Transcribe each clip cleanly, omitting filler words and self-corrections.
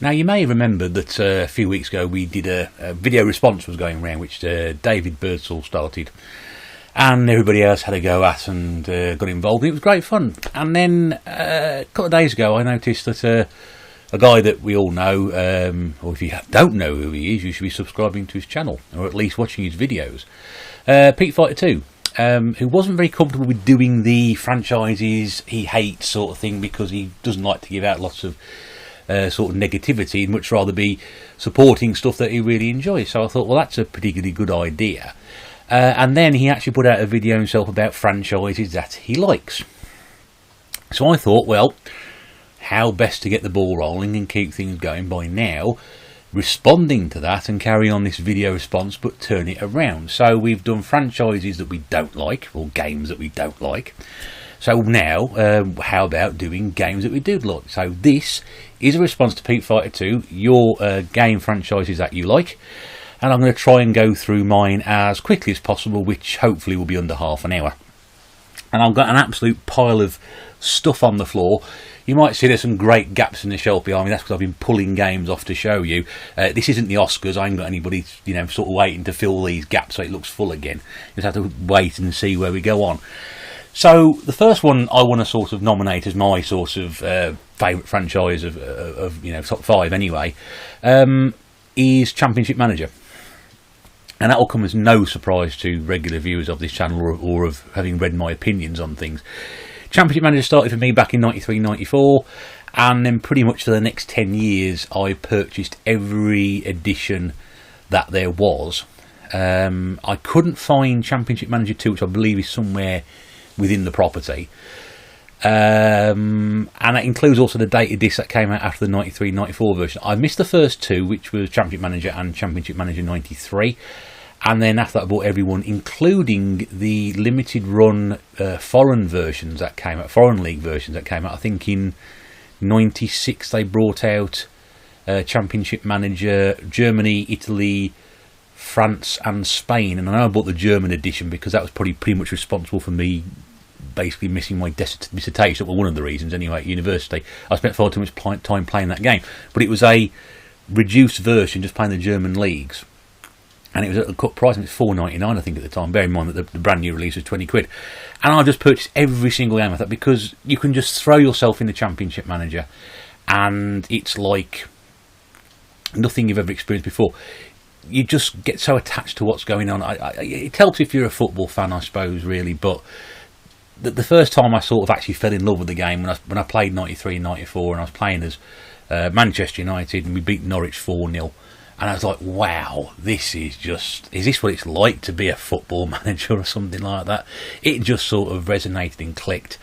Now, you may remember that a few weeks ago we did a video response was going around, which David Birdsall started, and everybody else had a go at and got involved. It was great fun. And then a couple of days ago I noticed that a guy that we all know, or if you don't know who he is, you should be subscribing to his channel, or at least watching his videos. Pete Fighter 2, who wasn't very comfortable with doing the franchises he hates sort of thing, because he doesn't like to give out lots of sort of negativity. He'd much rather be supporting stuff that he really enjoys. So I thought, well, that's a particularly good idea. And then he actually put out a video himself about franchises that he likes. So I thought, well, how best to get the ball rolling and keep things going by now responding to that and carry on this video response, but turn it around. So we've done franchises that we don't like, or games that we don't like. So now, how about doing games that we do like? So this is a response to Pete Fighter 2, your game franchises that you like. And I'm going to try and go through mine as quickly as possible, which hopefully will be under half an hour. And I've got an absolute pile of stuff on the floor. You might see there's some great gaps in the shelf behind me. That's because I've been pulling games off to show you. This isn't the Oscars. I ain't got anybody, you know, sort of waiting to fill these gaps so it looks full again. You just have to wait and see where we go on. So the first one I want to sort of nominate as my sort of favourite franchise of you know, top 5 anyway, is Championship Manager. And that will come as no surprise to regular viewers of this channel, or of having read my opinions on things. Championship Manager started for me back in 93-94, and then pretty much for the next 10 years I purchased every edition that there was. I couldn't find Championship Manager 2, which I believe is somewhere within the property. And that includes also the dated disc that came out after the 93-94 version. I missed the first two, which was Championship Manager and Championship Manager 93. And then after that I bought everyone, including the limited run foreign versions that came out, foreign league versions that came out. I think in 96 they brought out Championship Manager Germany, Italy, France and Spain. And I know I bought the German edition because that was probably pretty much responsible for me basically missing my dissertation. Well, one of the reasons anyway at university. I spent far too much time playing that game. But it was a reduced version, just playing the German leagues. And it was at a cut price, and it's $4.99 I think at the time. Bear in mind that the brand new release was 20 quid. And I just purchased every single game of that, because you can just throw yourself in the Championship Manager and it's like nothing you've ever experienced before. You just get so attached to what's going on. It helps if you're a football fan, I suppose, really, but the first time I sort of actually fell in love with the game, when I played 93-94 and I was playing as Manchester United, and we beat Norwich 4-0. And I was like, wow, this is this what it's like to be a football manager or something like that? It just sort of resonated and clicked.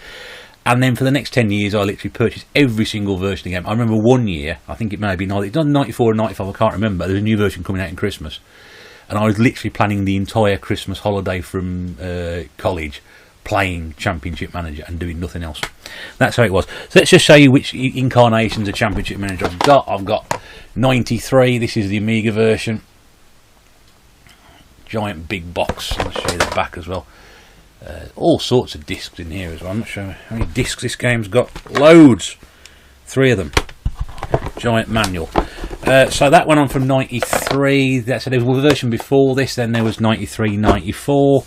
And then for the next 10 years, I literally purchased every single version of the game. I remember one year, I think it may have been either 94 or 95, I can't remember, there was a new version coming out in Christmas. And I was literally planning the entire Christmas holiday from college, playing Championship Manager and doing nothing else. That's how it was. So let's just show you which incarnations of Championship Manager I've got. I've got 93, this is the Amiga version. Giant big box. I'll show you the back as well. All sorts of discs in here as well. I'm not sure how many discs this game's got. Loads. 3 of them. Giant manual. So that went on from 93. So there was a version before this, then there was 93-94. I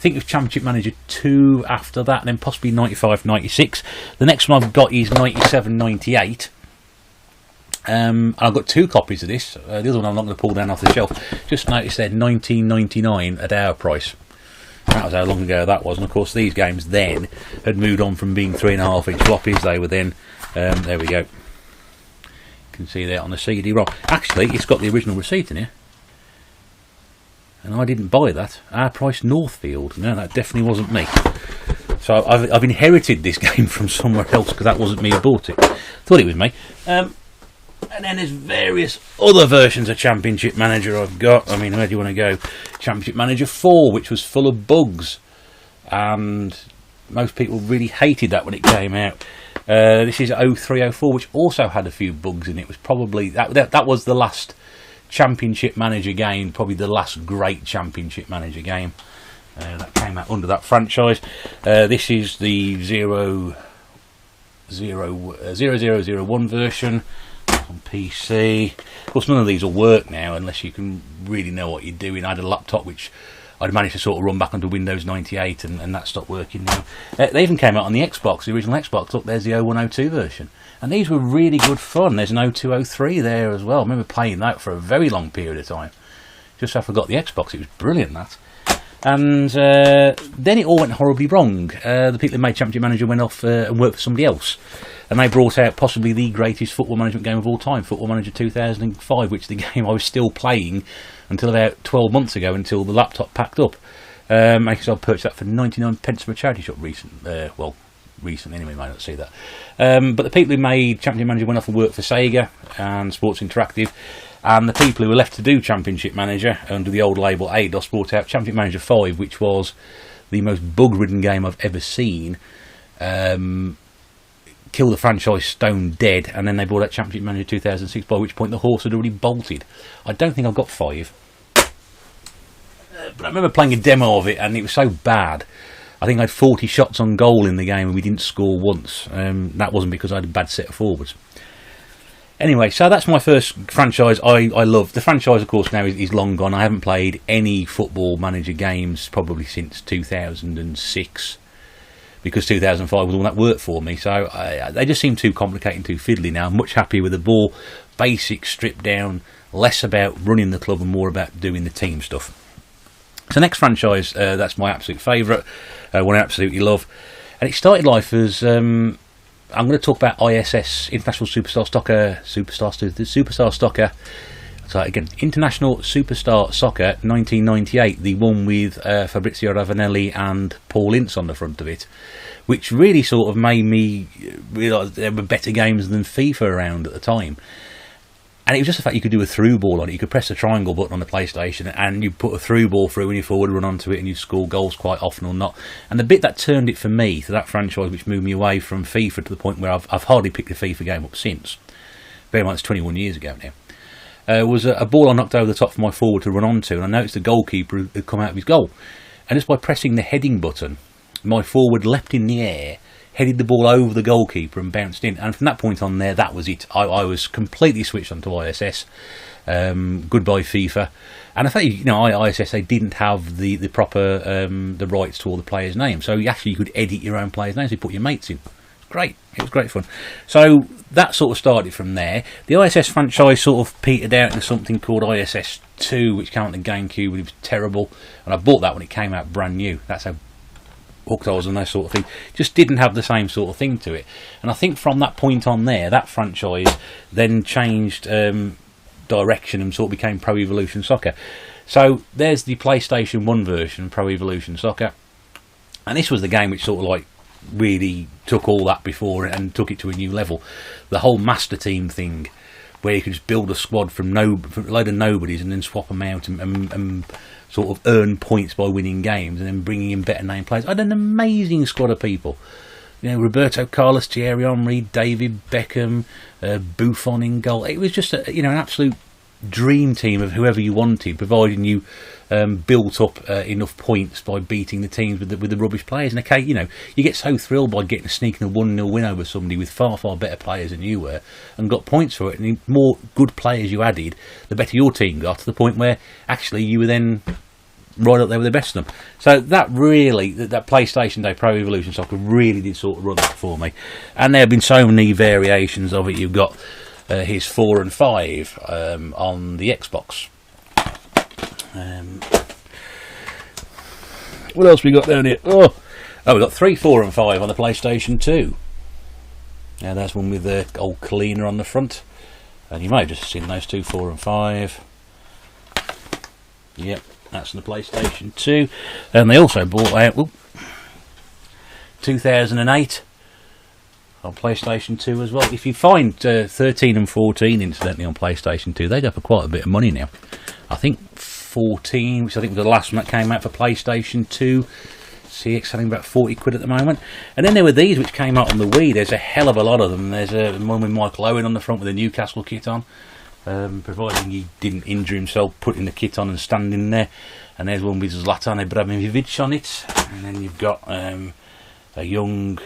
think of Championship Manager 2 after that, and then possibly 95-96. The next one I've got is 97-98. I've got 2 copies of this. The other one I'm not going to pull down off the shelf. Just noticed there, 19.99 at our price. That was how long ago that was. And of course these games then had moved on from being 3.5-inch floppies. They were then, there we go. You can see there on the CD-ROM. Actually, it's got the original receipt in here. And I didn't buy that. Our price Northfield. No, that definitely wasn't me. So I've inherited this game from somewhere else, because that wasn't me who bought it. Thought it was me. And then there's various other versions of Championship Manager I've got. I mean, where do you want to go? Championship Manager 4, which was full of bugs. And most people really hated that when it came out. This is 03-04, which also had a few bugs in it. It was probably that was the last Championship Manager game, probably the last great Championship Manager game that came out under that franchise. This is the 0001 version. I'll on PC. Of course, none of these will work now unless you can really know what you're doing. I had a laptop which I'd managed to sort of run back onto Windows 98 and that stopped working now. They even came out on the Xbox, the original Xbox. Look, there's the 0102 version. And these were really good fun. There's an 0203 there as well. I remember playing that for a very long period of time. Just after I got the Xbox, it was brilliant, that. And then it all went horribly wrong. The people who made Championship Manager went off and worked for somebody else. And they brought out possibly the greatest football management game of all time, Football Manager 2005, which is the game I was still playing until about 12 months ago, until the laptop packed up. I purchased that for 99 pence from a charity shop recently anyway, you might not see that. But the people who made Championship Manager went off and worked for Sega and Sports Interactive, and the people who were left to do Championship Manager under the old label Eidos brought out Championship Manager 5, which was the most bug-ridden game I've ever seen. Killed the franchise stone dead, and then they brought out Championship Manager 2006, by which point the horse had already bolted. I don't think I've got 5. But I remember playing a demo of it, and it was so bad. I think I had 40 shots on goal in the game, and we didn't score once. That wasn't because I had a bad set of forwards. Anyway, so that's my first franchise I love. The franchise, of course, now is long gone. I haven't played any Football Manager games probably since 2006, because 2005 was the one that worked for me. So they just seem too complicated and too fiddly now. I'm much happier with the ball, basic, stripped down, less about running the club and more about doing the team stuff. So next franchise, that's my absolute favourite, one I absolutely love. And it started life as... I'm going to talk about ISS, International Superstar Soccer. So again, International Superstar Soccer 1998, the one with Fabrizio Ravanelli and Paul Ince on the front of it, which really sort of made me realise there were better games than FIFA around at the time. And it was just the fact you could do a through ball on it. You could press the triangle button on the PlayStation and you put a through ball through and you forward run onto it and you score goals quite often or not. And the bit that turned it for me to that franchise, which moved me away from FIFA to the point where I've hardly picked a FIFA game up since. Bear in mind, it's 21 years ago now. Was a ball I knocked over the top for my forward to run onto, and I noticed the goalkeeper had come out of his goal. And just by pressing the heading button, my forward leapt in the air, headed the ball over the goalkeeper and bounced in. And from that point on there, that was it. I was completely switched onto ISS. Goodbye FIFA. And I think, ISS, they didn't have the proper the rights to all the players' names. So you could edit your own players' names. You put your mates in. Great. It was great fun. So that sort of started from there. The ISS franchise sort of petered out into something called ISS 2, which came out on the GameCube, and it was terrible. And I bought that when it came out brand new. That's how hooked I was on that sort of thing. Just didn't have the same sort of thing to it. And I think from that point on there, that franchise then changed direction and sort of became Pro Evolution Soccer. So there's the PlayStation 1 version, Pro Evolution Soccer. And this was the game which sort of like really took all that before and took it to a new level. The whole Master Team thing, where you could just build a squad from a load of nobodies and then swap them out and sort of earn points by winning games and then bringing in better name players. I had an amazing squad of people. Roberto Carlos, Thierry Henry, David Beckham, Buffon in goal. It was just an absolute dream team of whoever you wanted, providing you built up enough points by beating the teams with the rubbish players. And okay, you get so thrilled by sneaking a 1-0 win over somebody with far, far better players than you were and got points for it. And the more good players you added, the better your team got, to the point where actually you were then right up there with the best of them. So that really, that PlayStation Day Pro Evolution Soccer really did sort of run that for me. And there have been so many variations of it. You've got his 4 and 5 on the Xbox. What else we got down here? Oh, we've got 3, 4 and 5 on the PlayStation 2. Now there's one with the old cleaner on the front. And you may have just seen those 2, 4 and 5. Yep. That's on the PlayStation 2. And they also bought out 2008 on PlayStation 2 as well. If you find 13 and 14 incidentally on PlayStation 2, they'd have for quite a bit of money now. I think 14, which I think was the last one that came out for PlayStation 2, CX selling about 40 quid at the moment. And then there were these which came out on the Wii. There's a hell of a lot of them. There's one with Michael Owen on the front with a Newcastle kit on. Providing he didn't injure himself putting the kit on and standing there. And there's one with Zlatan Ibrahimovic on it. And then you've got a young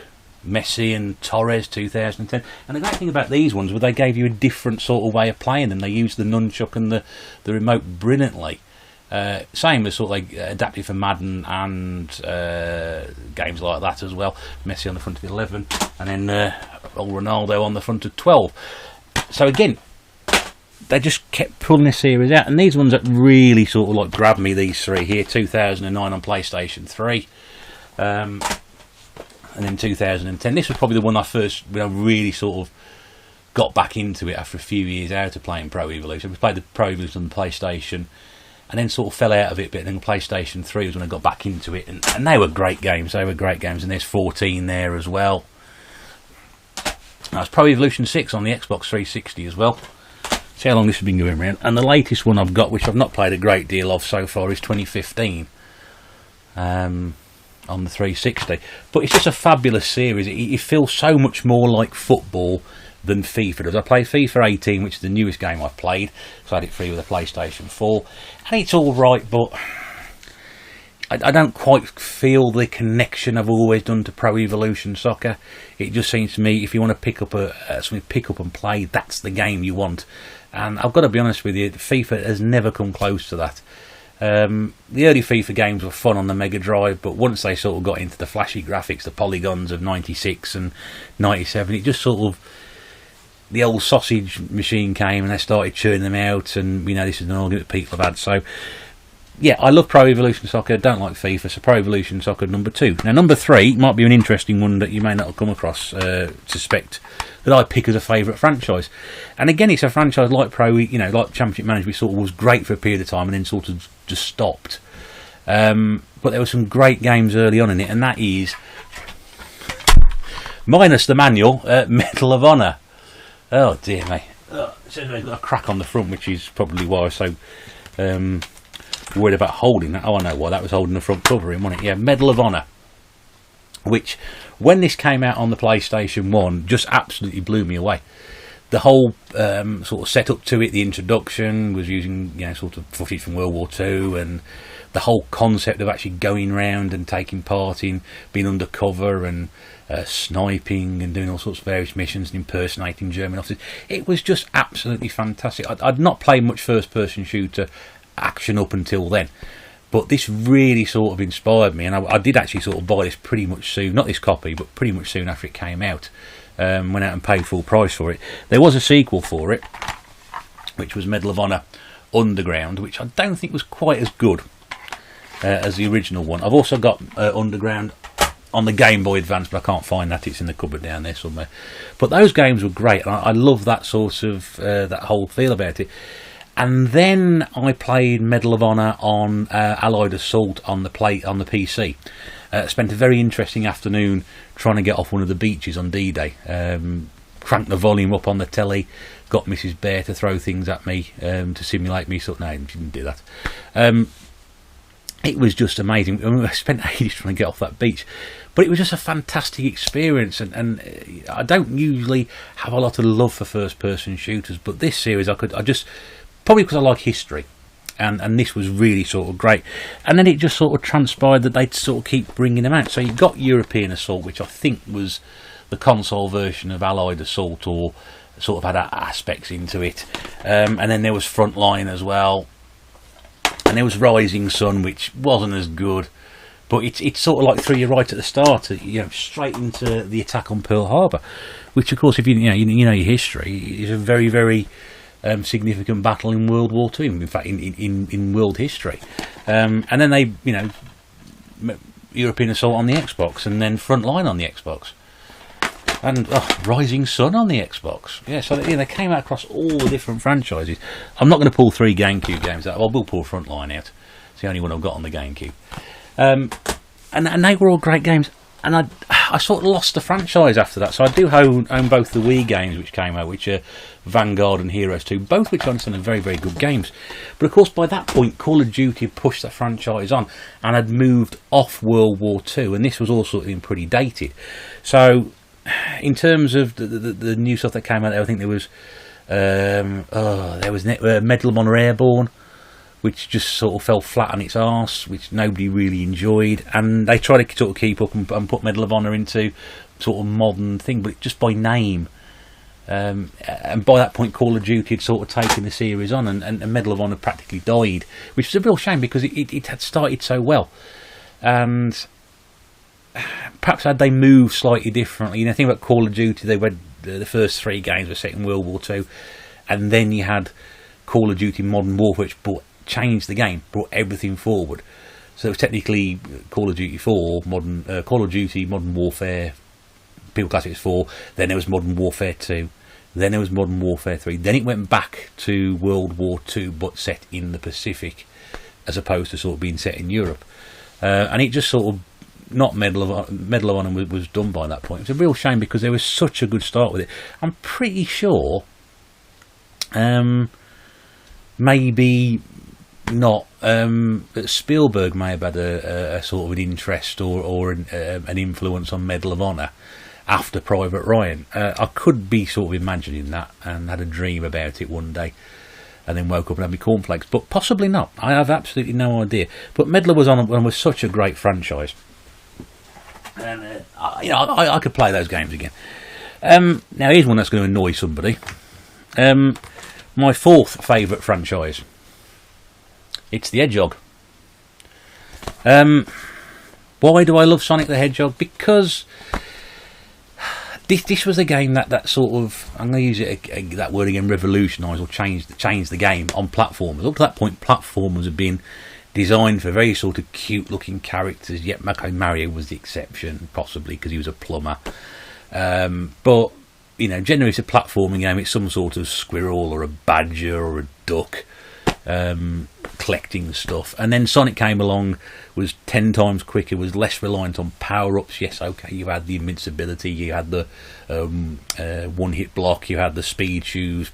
Messi and Torres 2010. And the great thing about these ones was they gave you a different sort of way of playing them. They used the nunchuck and the remote brilliantly. Same as sort of like adapted for Madden and games like that as well. Messi on the front of 11 and then old Ronaldo on the front of 12. So again, they just kept pulling this series out, and these ones that really sort of like grabbed me, these three here, 2009 on PlayStation 3, and then 2010. This was probably the one I first really sort of got back into it after a few years out of playing Pro Evolution. We played the Pro Evolution on the PlayStation, and then sort of fell out of it, but then PlayStation 3 was when I got back into it, and they were great games. They were great games, and there's 14 there as well. That's Pro Evolution 6 on the Xbox 360 as well. See how long this has been going around. And the latest one I've got, which I've not played a great deal of so far, is 2015 on the 360. But it's just a fabulous series. It feels so much more like football than FIFA does. I played FIFA 18, which is the newest game I've played, so I had it free with a PlayStation 4. And it's alright, but I don't quite feel the connection I've always done to Pro Evolution Soccer. It just seems to me, if you want to pick up something, pick up and play, that's the game you want. And I've got to be honest with you, FIFA has never come close to that. The early FIFA games were fun on the Mega Drive, but once they sort of got into the flashy graphics, the polygons of 96 and 97, it just sort of, the old sausage machine came and they started churning them out, and this is an argument people have had. So yeah, I love Pro Evolution Soccer, don't like FIFA, so Pro Evolution Soccer number 2. Now number 3 might be an interesting one that you may not have come across, suspect that I pick as a favourite franchise. And again, it's a franchise like like Championship Manager, which sort of was great for a period of time and then sort of just stopped. But there were some great games early on in it, and that is, minus the manual, Medal of Honor. Oh dear me. It says they've got a crack on the front, which is probably why I was so worried about holding that. Oh, I know why, that was holding the front cover in, wasn't it? Yeah, Medal of Honor, which when this came out on the PlayStation 1 just absolutely blew me away. The whole sort of setup to it, the introduction was using sort of footage from World War II, and the whole concept of actually going round and taking part in being undercover and sniping and doing all sorts of various missions and impersonating German officers. It was just absolutely fantastic. I'd not played much first-person shooter action up until then, but this really sort of inspired me, and I did actually sort of buy this pretty much soon, not this copy, but pretty much soon after it came out. Went out and paid full price for it. There was a sequel for it, which was Medal of Honor Underground, which I don't think was quite as good as the original one. I've also got Underground on the Game Boy Advance, but I can't find that. It's in the cupboard down there somewhere. But those games were great, and I love that sort of that whole feel about it. And then I played Medal of Honor on Allied Assault on the PC. Spent a very interesting afternoon trying to get off one of the beaches on D-Day. Cranked the volume up on the telly, got Mrs. Bear to throw things at me to simulate me. So no, she didn't do that. It was just amazing. I mean, I spent ages trying to get off that beach, but it was just a fantastic experience. And I don't usually have a lot of love for first-person shooters, but this series I just probably because I like history. And this was really sort of great. And then it just sort of transpired that they'd sort of keep bringing them out. So you've got European Assault, which I think was the console version of Allied Assault, or sort of had aspects into it. And then there was Frontline as well. And there was Rising Sun, which wasn't as good. But it's sort of like threw you right at the start, straight into the attack on Pearl Harbor. Which, of course, if you know your history, is a very, very significant battle in World War II, in fact in world history. And then they European Assault on the Xbox, and then Frontline on the Xbox, and Rising Sun on the Xbox. Yeah, so they came out across all the different franchises. I'm not going to pull 3 GameCube games out. I will pull Frontline out. It's the only one I've got on the GameCube. And they were all great games. And I sort of lost the franchise after that. So I do own both the Wii games which came out, which are Vanguard and Heroes 2, both which I understand are very, very good games. But of course, by that point, Call of Duty had pushed that franchise on and had moved off World War II, and this was also pretty dated. So, in terms of the new stuff that came out, I think there was Medal of Honor Airborne, which just sort of fell flat on its arse, which nobody really enjoyed. And they tried to sort of keep up and put Medal of Honor into sort of modern thing, but just by name. And by that point, Call of Duty had sort of taken the series on, and Medal of Honor practically died, which was a real shame because it had started so well. And perhaps had they moved slightly differently, think about Call of Duty, they were the first 3 games were set in World War II, and then you had Call of Duty Modern Warfare, which changed the game, brought everything forward. So it was technically Call of Duty 4, Call of Duty Modern Warfare, people class it as 4, then there was Modern Warfare 2, then there was Modern Warfare 3, then it went back to World War II, but set in the Pacific, as opposed to sort of being set in Europe. And it just sort of, not Medal of Honor was done by that point. It's a real shame because there was such a good start with it. I'm pretty sure, maybe not, that Spielberg may have had a sort of an interest or an influence on Medal of Honor after Private Ryan. I could be sort of imagining that and had a dream about it one day and then woke up and had my cornflakes, but possibly not. I have absolutely no idea. But Medal of Honor was such a great franchise, and I could play those games again. Now here's one that's going to annoy somebody. My 4th favourite franchise. It's the Hedgehog. Why do I love Sonic the Hedgehog? Because this was a game that sort of, I'm going to use that word again, revolutionised or changed the game on platformers. Up to that point, platformers had been designed for very sort of cute looking characters, yet Mario was the exception, possibly because he was a plumber. But generally it's a platforming game. It's some sort of squirrel or a badger or a duck collecting stuff. And then Sonic came along, was 10 times quicker, was less reliant on power-ups. Yes, okay, you had the invincibility, you had the one-hit block, you had the speed shoes.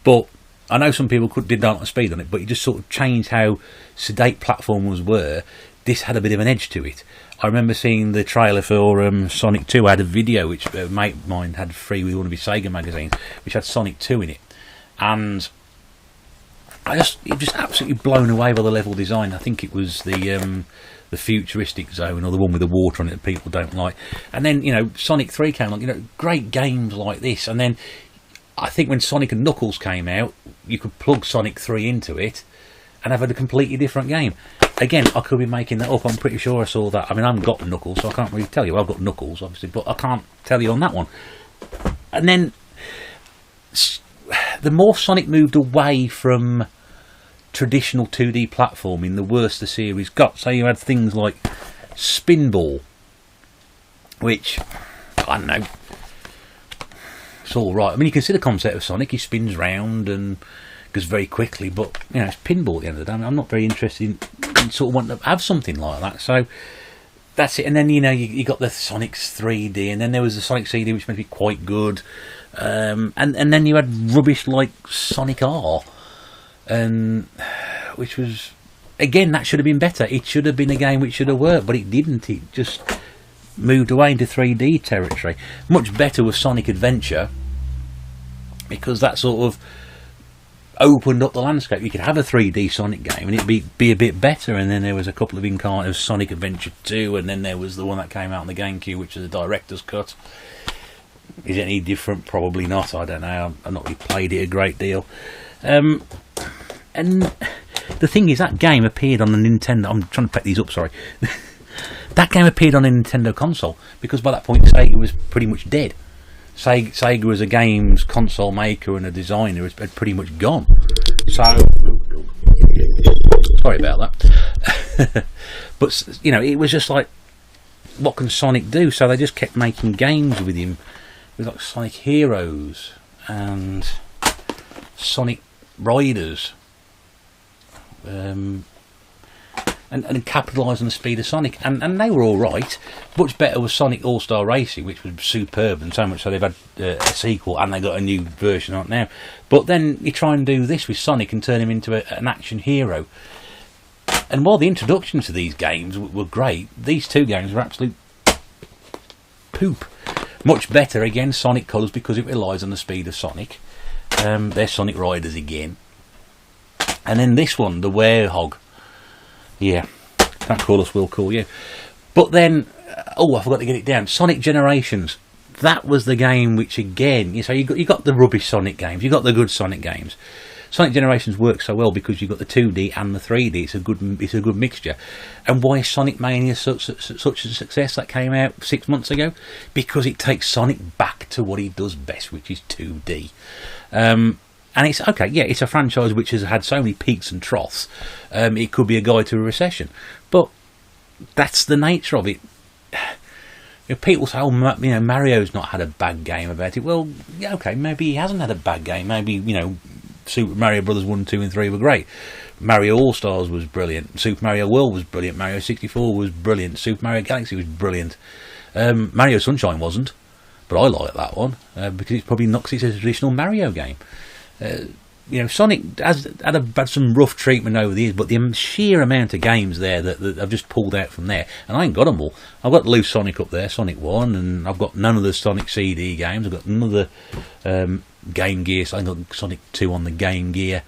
But I know some people did not like speed on it, but it just sort of changed how sedate platformers were. This had a bit of an edge to it. I remember seeing the trailer for Sonic 2. I had a video which a mate of mine had free with one of his Sega magazines, which had Sonic 2 in it, and it just absolutely blown away by the level design. I think it was the futuristic zone, or the one with the water on it that people don't like. And then Sonic 3 came along. Great games like this. And then I think when Sonic and Knuckles came out, you could plug Sonic 3 into it and have a completely different game. Again, I could be making that up. I'm pretty sure I saw that. I mean, I haven't got Knuckles, so I can't really tell you. I've got Knuckles, obviously, but I can't tell you on that one. And then the more Sonic moved away from traditional 2D platforming, the worse the series got. So you had things like Spinball, which, I don't know, it's all right. I mean, you can see the concept of Sonic. He spins round and goes very quickly, but it's pinball at the end of the day. I mean, I'm not very interested in sort of wanting to have something like that. So that's it. And then you got the Sonic's 3D, and then there was the Sonic CD, which made it quite good. And then you had rubbish like Sonic R, and which was, again, that should have been better. It should have been a game which should have worked, but it didn't. It just moved away into 3D territory. Much better with Sonic Adventure, because that sort of opened up the landscape. You could have a 3D Sonic game and it'd be a bit better. And then there was a couple of incarnates of Sonic Adventure 2, and then there was the one that came out on the GameCube, which is a director's cut. Is it any different? Probably not. I don't know. I've not really played it a great deal. And the thing is, that game appeared on the Nintendo. I'm trying to pick these up, sorry. That game appeared on a Nintendo console, because by that point Sega was pretty much dead. Sega as a games console maker and a designer had pretty much gone. So, sorry about that. But it was just like, what can Sonic do? So they just kept making games with him, with like Sonic Heroes and Sonic Riders, and capitalise on the speed of Sonic, and they were all right. Much better was Sonic All-Star Racing, which was superb, and so much so they've had a sequel, and they got a new version on it now. But then you try and do this with Sonic and turn him into an action hero. And while the introductions to these games were great, these two games were absolute poop. Much better, again, Sonic Colors, because it relies on the speed of Sonic. They're Sonic Riders again. And then this one, the Werehog. Yeah, can't call us, we'll call you. But then, oh, I forgot to get it down. Sonic Generations. That was the game which, again, so you got the rubbish Sonic games, you got the good Sonic games. Sonic Generations works so well because you've got the 2D and the 3D. It's a good mixture. And why is Sonic Mania such a success? That came out 6 months ago because it takes Sonic back to what he does best, which is 2D. And it's okay, yeah, it's a franchise which has had so many peaks and troughs. It could be a guide to a recession, but that's the nature of it. You know, people say, "Oh, Mario's not had a bad game about it." Well, yeah, okay, maybe he hasn't had a bad game. Maybe Super Mario Brothers 1, 2 and 3 were great. Mario All-Stars was brilliant. Super Mario World was brilliant. Mario 64 was brilliant. Super Mario Galaxy was brilliant. Mario Sunshine wasn't, but I like that one because it's probably not, 'cause it's a traditional Mario game. Sonic has had some rough treatment over the years, but the sheer amount of games there that I've just pulled out from there, and I ain't got them all. I've got Loose Sonic up there, Sonic 1, and I've got none of the Sonic CD games. I've got none of the Game Gear, so I've got Sonic 2 on the Game Gear.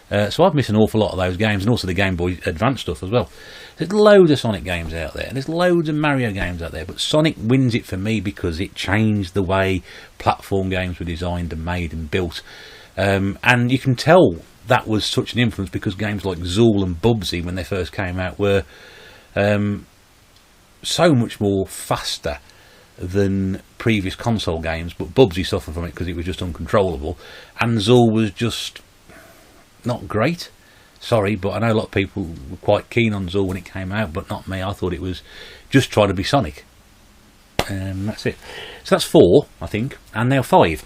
So I've missed an awful lot of those games, and also the Game Boy Advance stuff as well. There's loads of Sonic games out there, and there's loads of Mario games out there, but Sonic wins it for me because it changed the way platform games were designed and made and built. And you can tell that was such an influence because games like Zool and Bubsy, when they first came out, were so much more faster than previous console games, but Bubsy suffered from it because it was just uncontrollable, and Zool was just not great. Sorry, but I know a lot of people were quite keen on Zool when it came out, but not me. I thought it was just trying to be Sonic. That's it. So that's 4, I think, and now 5.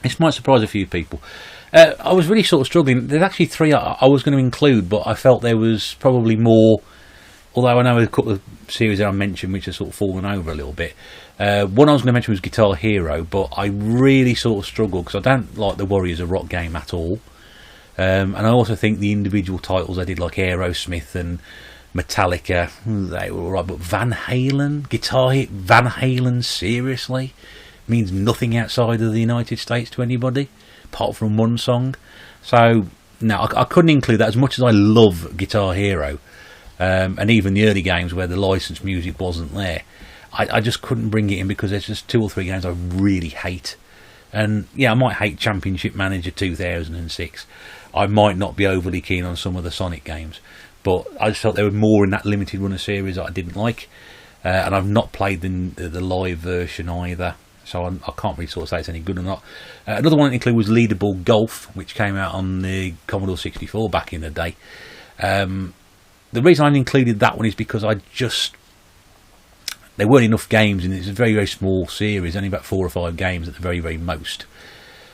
This might surprise a few people. I was really sort of struggling. There's actually 3 I was going to include, but I felt there was probably more, although I know a couple of series that I mentioned which have sort of fallen over a little bit. One I was going to mention was Guitar Hero, but I really sort of struggled because I don't like the Warriors of Rock game at all. And I also think the individual titles I did, like Aerosmith and Metallica, they were alright, but Van Halen, Van Halen, seriously? Means nothing outside of the United States to anybody, apart from one song. So, no, I couldn't include that as much as I love Guitar Hero. And even the early games where the licensed music wasn't there. I just couldn't bring it in because there's just 2 or 3 games I really hate. And, yeah, I might hate Championship Manager 2006. I might not be overly keen on some of the Sonic games. But I just felt there were more in that limited run of series that I didn't like. And I've not played the live version either. So I can't really sort of say it's any good or not. Another one to include was Leaderboard Golf, which came out on the Commodore 64 back in the day. The reason I included that one is because there weren't enough games, and it's a very, very small series, only about 4 or 5 games at the very, very most.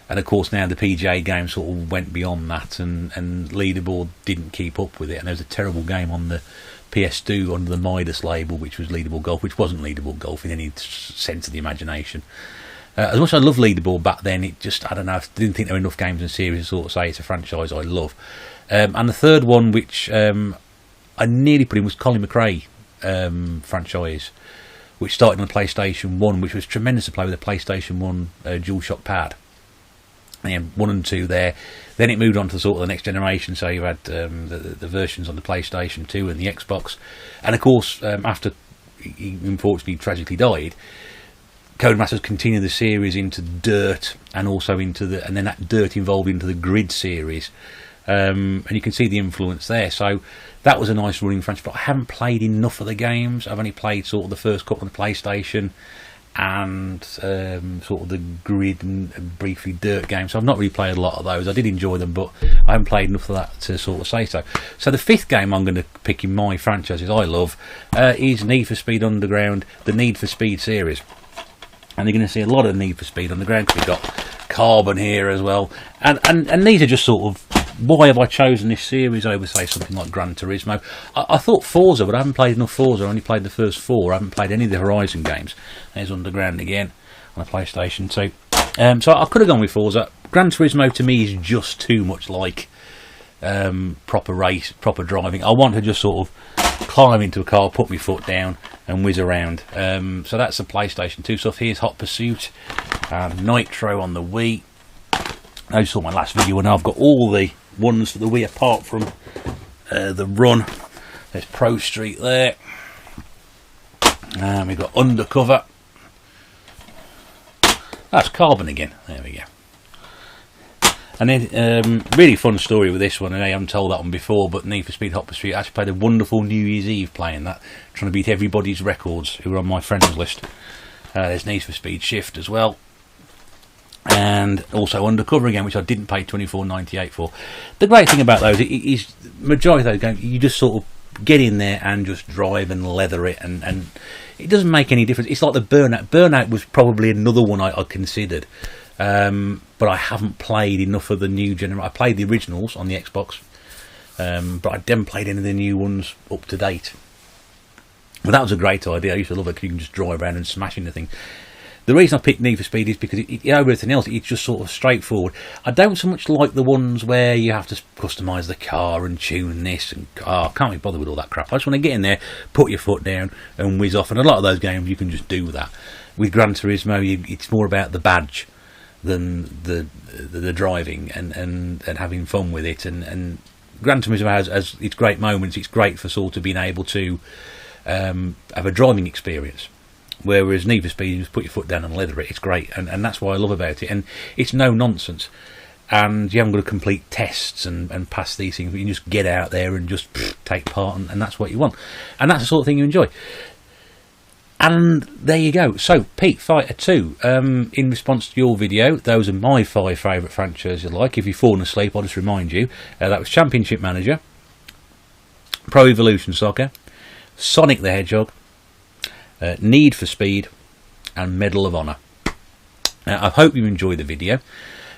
And of course now the PGA game sort of went beyond that, and Leaderboard didn't keep up with it, and there was a terrible game on the PS2 under the Midas label, which was Leaderboard Golf, which wasn't Leaderboard Golf in any sense of the imagination. As much as I loved Leaderboard back then, it just, I don't know, I didn't think there were enough games in series to sort of say it's a franchise I love. And the third one, which I nearly put in, was Colin McRae franchise, which started on the PlayStation 1, which was tremendous to play with a PlayStation 1 DualShock pad. And 1 and 2 there. Then it moved on to sort of the next generation, so you had the versions on the PlayStation 2 and the Xbox. And of course, after he unfortunately tragically died, Codemasters continued the series into Dirt, and also and then that Dirt evolved into the Grid series. And you can see the influence there. So that was a nice running franchise, but I haven't played enough of the games. I've only played sort of the first couple on the PlayStation and sort of the Grid and briefly Dirt games. So I've not really played a lot of those. I did enjoy them, but I haven't played enough of that to sort of say so. So the 5th game I'm going to pick in my franchises I love is Need for Speed Underground, the Need for Speed series. And you're going to see a lot of Need for Speed Underground because we've got Carbon here as well. And these are just sort of, why have I chosen this series over, say, something like Gran Turismo? I thought Forza, but I haven't played enough Forza. I only played the first 4. I haven't played any of the Horizon games. There's Underground again on the PlayStation 2. So I could have gone with Forza. Gran Turismo to me is just too much like proper race, proper driving. I want to just sort of climb into a car, put my foot down and whiz around. So that's the PlayStation 2 stuff. Here's Hot Pursuit, Nitro on the Wii. I just saw my last video and I've got all the ones for the Wii apart from the Run. There's Pro Street there. And we've got Undercover. That's Carbon again. There we go. And then, really fun story with this one, and I haven't told that one before, but Need for Speed Hot Pursuit, I actually played a wonderful New Year's Eve playing that, trying to beat everybody's records who were on my friends list. There's Need for Speed Shift as well. And also Undercover again, which I didn't pay $24.98 for. The great thing about those is majority of those games, you just sort of get in there and just drive and leather it, and it doesn't make any difference. It's like the Burnout. Burnout was probably another one I considered, but I haven't played enough of the new generation. I played the originals on the Xbox, but I didn't play any of the new ones up to date. But that was a great idea. I used to love it because you can just drive around and smash into things. The reason I picked Need for Speed is because over everything else, it's just sort of straightforward. I don't so much like the ones where you have to customise the car and tune this, and I can't be bothered with all that crap. I just want to get in there, put your foot down and whiz off, and a lot of those games you can just do that. With Gran Turismo, it's more about the badge than the driving and having fun with it, and Gran Turismo has its great moments. It's great for sort of being able to have a driving experience. Whereas Need for Speed, you just put your foot down and leather it. It's great, and that's what I love about it. And it's no nonsense, and you haven't got to complete tests and pass these things. But you can just get out there and just take part, and that's what you want. And that's the sort of thing you enjoy. And there you go. So, Pete Fighter 2, in response to your video, those are my 5 favourite franchises you like. If you've fallen asleep, I'll just remind you. That was Championship Manager, Pro Evolution Soccer, Sonic the Hedgehog, Need for Speed, and Medal of Honor. I hope you enjoyed the video,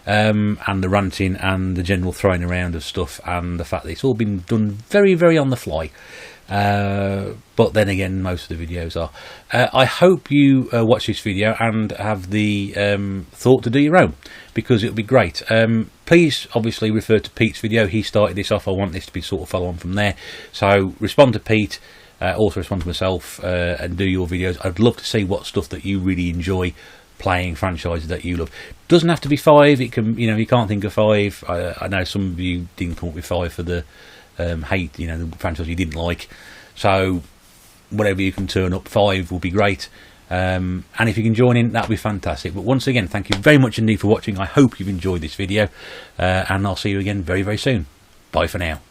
and the ranting and the general throwing around of stuff, and the fact that it's all been done very, very on the fly. But then again, most of the videos are. I hope you watch this video and have the thought to do your own, because it'll be great. Please obviously refer to Pete's video. He started this off. I want this to be sort of follow on from there. So respond to Pete. Also respond to myself and do your videos. I'd love to see what stuff that you really enjoy playing, franchises that you love. Doesn't have to be 5. It can, you can't think of 5. I know some of you didn't come up with 5 for the hate, the franchise you didn't like. So whatever you can turn up, 5 will be great. And if you can join in, that'll be fantastic. But once again, thank you very much indeed for watching. I hope you've enjoyed this video, and I'll see you again very, very soon. Bye for now.